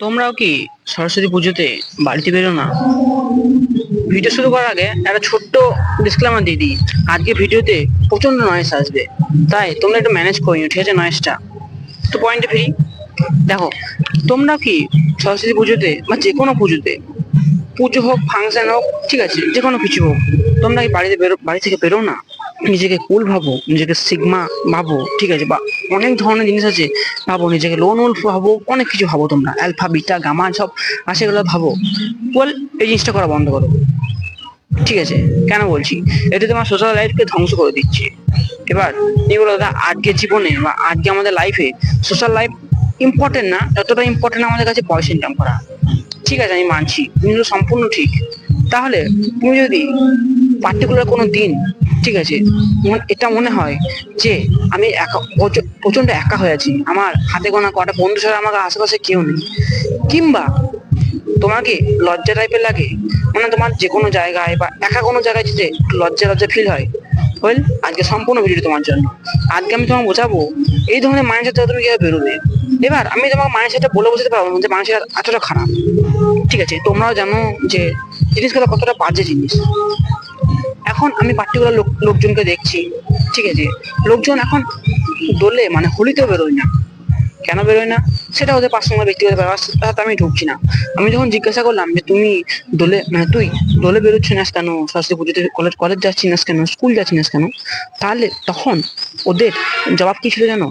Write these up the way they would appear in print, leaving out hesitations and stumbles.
তোমরাও কি সরস্বতী পুজোতে বাড়িতে বেরো না? ভিডিও শুরু করার আগে একটা ছোট্ট ডিসক্লেমার দিয়ে দিই। আজকে ভিডিওতে প্রচন্ড নয়েজ আসবে, তাই তোমরা একটু ম্যানেজ করে নিও, ঠিক আছে? নয়েজটা তো পয়েন্টে ফিরি। দেখো, তোমরা কি সরস্বতী পুজোতে বা যে কোনো পুজোতে, পুজো হোক ফাংশন হোক, ঠিক আছে, যে কোনো কিছু হোক, তোমরা কি বাড়ি থেকে বেরো না? নিজেকে কুল ভাবো, নিজেকে সিগমা ভাবো, ঠিক আছে, বা অনেক ধরনের জিনিস আছে ভাবো, নিজেকে লোন উল্ফ ভাবো, অনেক কিছু ভাবো, তোমরা অ্যালফা বিটা গামা সব আছে, এগুলো ভাবো। ওয়েল, এই জিনিসটা করা বন্ধ করো, ঠিক আছে? কেন বলছি? এটা তোমার সোশ্যাল লাইফকে ধ্বংস করে দিচ্ছে। এবার এগুলো দাদা, আজকের জীবনে বা আজকে আমাদের লাইফে সোশ্যাল লাইফ ইম্পর্টেন্ট না, যতটা ইম্পর্টেন্ট আমাদের কাছে পয়সা ইনকাম করা। ঠিক আছে, আমি মানছি তুমি তো সম্পূর্ণ ঠিক। তাহলে তুমি যদি পার্টিকুলার কোনো দিন, ঠিক আছে, এটা মনে হয় যে আমি একা, প্রচন্ড একা হয়ে আছি, আমার হাতে গোনা কটা বন্ধু ছাড়া আমার আশেপাশে কেউ নেই, কিংবা তোমাকে লজ্জা টাইপের লাগে, মানে তোমার যে কোনো জায়গায় বা একা কোনো জায়গায় যেতে একটু লজ্জা লজ্জা ফিল হয়, ওয়েল, আজকে সম্পূর্ণ ভিডিও তোমার জন্য। আজকে আমি তোমাকে বোঝাবো এই ধরনের মাইন্ডসেট থেকে তুমি কিভাবে বেরোবে। এবার আমি তোমাকে মাইন্ডসেটটা বলে বোঝাতে পারবো না যে মাইন্ডসেট এতটা খারাপ। ঠিক আছে, তোমরাও জানো যে জিনিসগুলো কতটা বাজে জিনিস। এখন আমি পার্টিকুলার লোকজনকে দেখছি, ঠিক আছে, লোকজন এখন দোলে মানে হোলিতেও বেরোয় না। কেন বেরোয় না সেটা ওদের পার্সোনাল ব্যক্তিগত ব্যাপার, তাতে আমি ঢুকছি না। আমি যখন জিজ্ঞাসা করলাম যে তুমি দোলে, মানে তুই দোলে বেরোচ্ছি না কেন, সরস্বতী পুজোতে কলেজ কলেজ যাচ্ছি না কেন, স্কুল যাচ্ছি না কেন, তাহলে তখন ওদের জবাব কি ছিল জানো?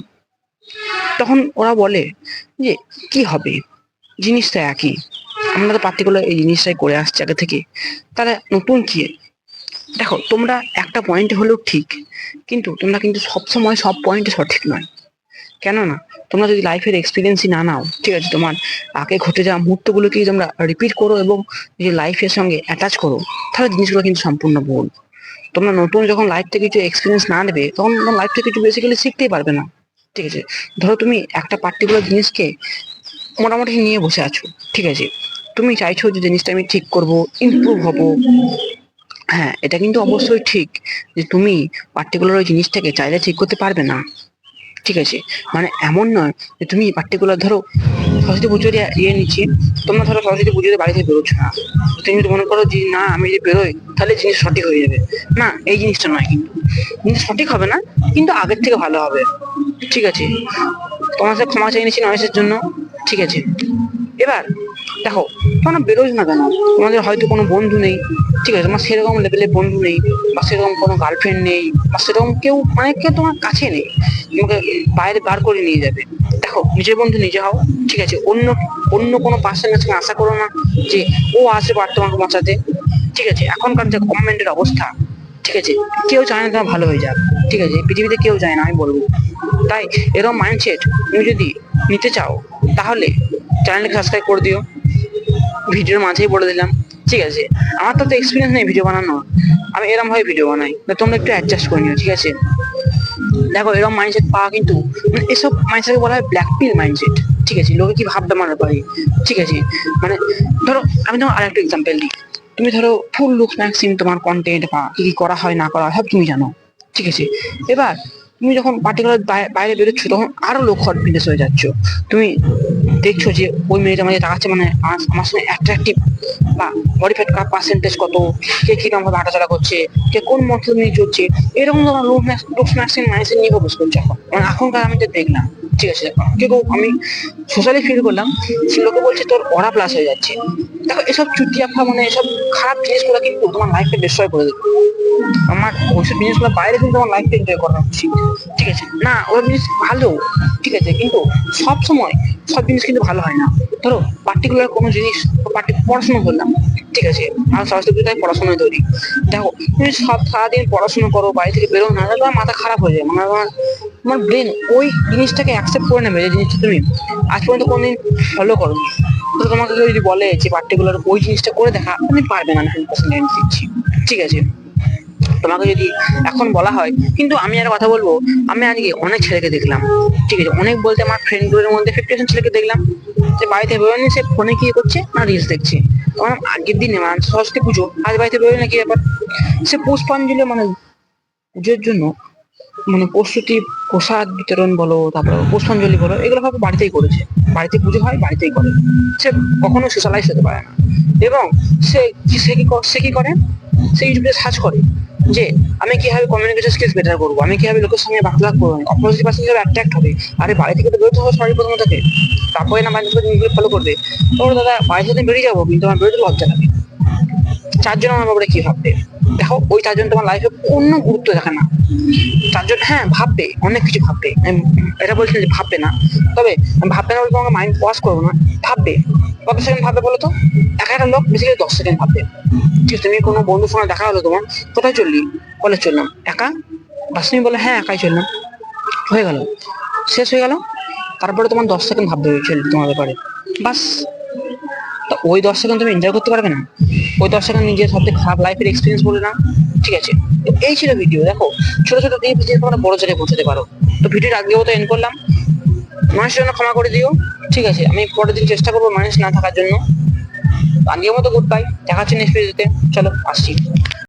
তখন ওরা বলে যে কি হবে, জিনিসটা একই, আমরা তো পার্টিকুলার এই জিনিসটাই করে আসছি আগে থেকে, তাহলে নতুন কি? দেখো, তোমরা একটা পয়েন্টে হলেও ঠিক, কিন্তু তোমরা কিন্তু সবসময় সব পয়েন্টে সঠিক নয়। কেননা তোমরা যদি লাইফের এক্সপিরিয়েন্সই না নাও, ঠিক আছে, তোমার আগে ঘটে যাওয়া মুহূর্তগুলোকেই তোমরা রিপিট করো এবং যে লাইফের সঙ্গে অ্যাটাচ করো, তাহলে জিনিসগুলো কিন্তু সম্পূর্ণ ভুল। তোমরা নতুন যখন লাইফ থেকে কিছু এক্সপিরিয়েন্স না নেবে, তখন তোমার লাইফ থেকে কিছু বেসিক্যালি শিখতেই পারবে না। ঠিক আছে, ধরো তুমি একটা পার্টিকুলার জিনিসকে মোটামুটি নিয়ে বসে আছো, ঠিক আছে, তুমি চাইছো যে জিনিসটা আমি ঠিক করব, ইমপ্রুভ হব। হ্যাঁ, এটা কিন্তু অবশ্যই ঠিক যে তুমি পার্টিকুলার ওই জিনিসটাকে চাইলে ঠিক করতে পারবে না। ঠিক আছে, মানে এমন নয় যে তুমি পার্টিকুলার, ধরো সরস্বতী পুজোর ইয়ে নিচ্ছি, তোমরা ধরো সরস্বতী পুজোতে বাড়ি থেকে বেরোচ্ছ না, তুমি যদি মনে করো যে না আমি যদি বেরোই তাহলে জিনিস সঠিক হয়ে যাবে, না, এই জিনিসটা নয়। কিন্তু জিনিস সঠিক হবে না, কিন্তু আগের থেকে ভালো হবে। ঠিক আছে, তোমার সাথে ক্ষমা চেয়ে নিচ্ছি নয়েসের জন্য। ঠিক আছে, এবার দেখো, তোমরা বেরোজ না কেন? তোমাদের হয়তো কোনো বন্ধু নেই, ঠিক আছে, তোমার সেরকম লেভেলের বন্ধু নেই, বা সেরকম কোনো গার্লফ্রেন্ড নেই, বা সেরকম কেউ, মানে কেউ তোমার কাছে নেই তোমাকে বাইরে বার করে নিয়ে যাবে। দেখো, নিজের বন্ধু নিজে হও, ঠিক আছে, অন্য অন্য কোনো পার্সনের সঙ্গে আশা করো না যে ও আসবে আর তোমাকে বাঁচাতে। ঠিক আছে, এখনকার যে গভর্নমেন্টের অবস্থা, ঠিক আছে, কেউ চায় না তোমার ভালো হয়ে যাক। ঠিক আছে, এই পৃথিবীতে কেউ চায় না, আমি বলবো। তাই এরকম মাইন্ডসেট তুমি যদি নিতে চাও, তাহলে চ্যানেলকে সাবস্ক্রাইব করে দিও, ভিডিওর মাঝেই বলে দিলাম। ঠিক আছে, আমার তো এক্সপিরিয়েন্স নেই ভিডিও বানানো, আমি এরকম ভাবে ভিডিও বানাই, তোমরা একটু অ্যাডজাস্ট করে নিও, ঠিক আছে? দেখো, এরকম মাইন্ডসেট পাওয়া কিন্তু, মানে এসব মাইন্ডসেটকে বলা হয় ব্ল্যাক পিল মাইন্ডসেট। ঠিক আছে, লোকে কি ভাবতে মানতে পারি। ঠিক আছে, মানে ধরো, আমি তোমার আরেকটা এক্সাম্পল দিই। তুমি ধরো ফুল লুকস ম্যাক্সিম তোমার কন্টেন্ট বা কি কি করা হয় না করা হয় সব তুমি জানো। ঠিক আছে, এবার তুমি যখন পার্টিকুলার বাইরে বেরোচ্ছ, তখন আরো লোক কনফিডেন্স হয়ে যাচ্ছ। তুমি দেখছো যে ওই মেয়েটা আমাকে তাকাচ্ছে, মানে আমার সঙ্গে অ্যাট্রাকটিভ, বা বডি ফ্যাট পার্সেন্টেজ কত, কে কিরকম ভাবে হাঁটাচলা করছে, কে কোন মতলব নিয়ে চলছে, এরকম তোমার লুক ম্যাক্সিম মাইন্ডসেট নিয়ে বসে করছে এখন, মানে এখনকার আমি তো দেখলাম। ঠিক আছে, কেউ আমি সোশ্যালি ফিল করলাম, সে লোকে বলছে তোর অরা প্লাস হয়ে যাচ্ছে। দেখো, এসব চুটিয়াফা, মানে এসব খারাপ জিনিসগুলো কিন্তু তোমার লাইফকে ডিস্ট্রয় করে দেবে। আমার ওইসব জিনিসগুলো বাইরে কিন্তু আমার লাইফকে এনজয় করা উচিত। ঠিক আছে, না ওই জিনিস ভালো, ঠিক আছে, কিন্তু সব সময় সব জিনিস কিন্তু ভালো হয় না। ধরো পার্টিকুলার কোনো জিনিস, পড়াশোনা করলাম, ঠিক আছে, আর সরস্বতী পুজোয় পড়াশোনায় তৈরি। দেখো, তুমি সব সারাদিন পড়াশোনা করো, বাড়ি থেকে বেরো না, তাহলে তোমার মাথা খারাপ হয়ে যায়, মানে তোমার ব্রেন ওই জিনিসটাকে অ্যাকসেপ্ট করে নেবে, যে জিনিসটা তুমি আজ পর্যন্ত কোনোদিন ফলো করো। তো তোমাকে কেউ যদি বলে যে পার্টিকুলার ওই জিনিসটা করে দেখা, তুমি পারবে না, 100% দিচ্ছি। ঠিক আছে, তোমাকে যদি এখন বলা হয়, কিন্তু আমি আর কথা বলবো, আমি আজকে অনেক ছেলেকে দেখলাম, ঠিক আছে, অনেক বলতে আমার ফ্রেন্ড গুলোর মধ্যে 50% ছেলেকে দেখলাম যে বাড়িতে বেরোয়নি, সে ফোনে কি করছে না রিলস দেখছে। আমার আগের দিনে, মানে সরস্বতী পুজো, আজ বাড়িতে বেরোয় না, কি ব্যাপার? সে পুষ্পাঞ্জলি, মানে পুজোর জন্য, মানে প্রস্তুতি প্রসাদ বিতরণ বলো, তারপরে পুষ্পাঞ্জলি বলো, এগুলো ভাবে বাড়িতেই করেছে। বাড়িতে পুজো হয়, বাড়িতেই করে। সে কখনো সোশ্যালাইজ হতে পারে না। এবং সে সে কি করে, সে ইউটিউবে সার্চ করে যে আমি কিভাবে কমিউনিকেশন স্কিলস বেটার করবো, আমি কিভাবে লোকের সঙ্গে বার্তালাপ করবো, অপোজিট পার্সন কিভাবে অ্যাট্রাক্ট হবে। আরে বাড়ি থেকে তো বেরোতে হবে সবারই প্রথম থাকে, তারপরে না বাড়ি থেকে জিনিসগুলো ফলো করবে। তারপরে দাদা বাড়ি থেকে বেরিয়ে যাবো, কিন্তু আমার বেরোতে লজ্জা লাগে। চারজন আমার ব্যাপারে কি ভাববে। দেখো ওই চারজন তোমার লাইফে কোনো গুরুত্ব দেখে না। চারজন হ্যাঁ ভাববে, অনেক কিছু ভাববে, আমি এটা বলছি না যে ভাববে না। তবে আমি ভাববে না বলে তোমাকে মাইন্ড ওয়াশ করবো না, ভাববে। কত সেকেন্ড ভাববে বলো তো? এক একটা লোক বেসিক্যালি 10 সেকেন্ড ভাববে। ঠিক আছে, তুমি কোনো বন্ধুর সঙ্গে দেখা হলো তোমার, কোথায় চললি, কলেজ চললাম, একা, বাস তুমি বলে হ্যাঁ একাই চললাম, হয়ে গেল, শেষ হয়ে গেল। তারপরে তোমার 10 সেকেন্ড ভাববে চলবে তোমার ব্যাপারে, বাস। তো ওই 10 সেকেন্ড তুমি এনজয় করতে পারবে না? ওই 10 সেকেন্ড নিজের সবথেকে খারাপ লাইফের এক্সপিরিয়েন্স বলে না? ঠিক আছে, তো এই ছিল ভিডিও। দেখো ছোট ছোট টিপস দিয়ে তোমরা বড় জায়গায় পৌঁছাতে পারো। তো ভিডিওর আগেও তো এন্ড করলাম, মানুষের জন্য ক্ষমা করে দিও। ঠিক আছে, আমি পরের দিন চেষ্টা করবো মানুষ না থাকার জন্য। আজকের মতো গুড বাই, দেখা হচ্ছে নেক্সট ভিডিওতে। চলো আসছি।